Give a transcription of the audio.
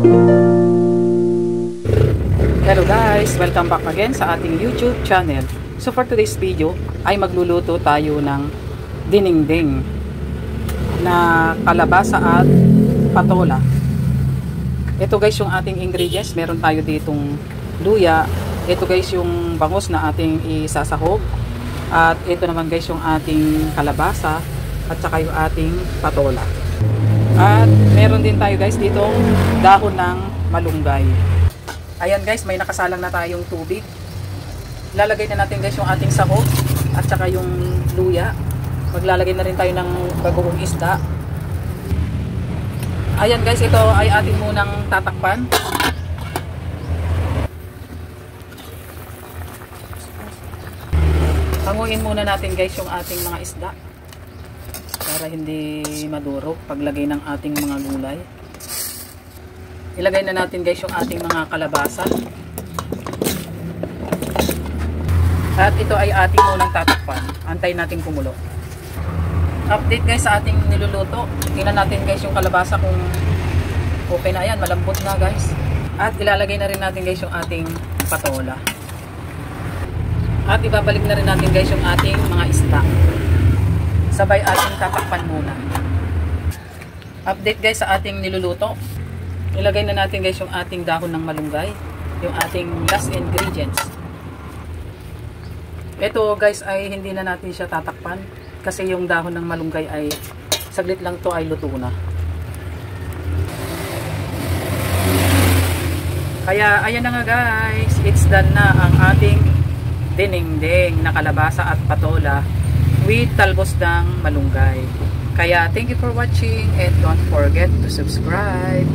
Hello guys! Welcome back again sa ating YouTube channel. So for today's video ay magluluto tayo ng dinengdeng na kalabasa at patola. Ito guys yung ating ingredients. Meron tayo ditong luya. Ito guys yung bangus na ating isasahog. At ito naman guys yung ating kalabasa at saka yung ating patola. At meron din tayo guys ditong dahon ng malunggay. Ayan guys, may nakasalang na tayong tubig. Lalagay na natin guys yung ating sahog at saka yung luya. Maglalagay na rin tayo ng bagoong isda. Ayan guys, ito ay atin munang tatakpan. Hanguin muna natin guys yung ating mga isda para hindi madurog paglagay ng ating mga gulay. Ilagay na natin guys yung ating mga kalabasa. At ito ay ating munang tatakpan. Antayin natin kumulo. Update guys sa ating niluluto. Tingnan natin guys yung kalabasa kung okay na. Ayan, malambot na guys. At ilalagay na rin natin guys yung ating patola. At ibabalik na rin natin guys yung ating mga isda. Sabay ating tatakpan muna. Update guys sa ating niluluto. Ilagay na natin guys yung ating dahon ng malunggay, yung ating last ingredients. Ito guys ay hindi na natin siya tatakpan kasi yung dahon ng malunggay ay saglit lang to ay luto na. Kaya ayan na nga guys, it's done na ang ating dinengdeng na kalabasa at patola with talbos ng malunggay. Kaya thank you for watching and don't forget to subscribe.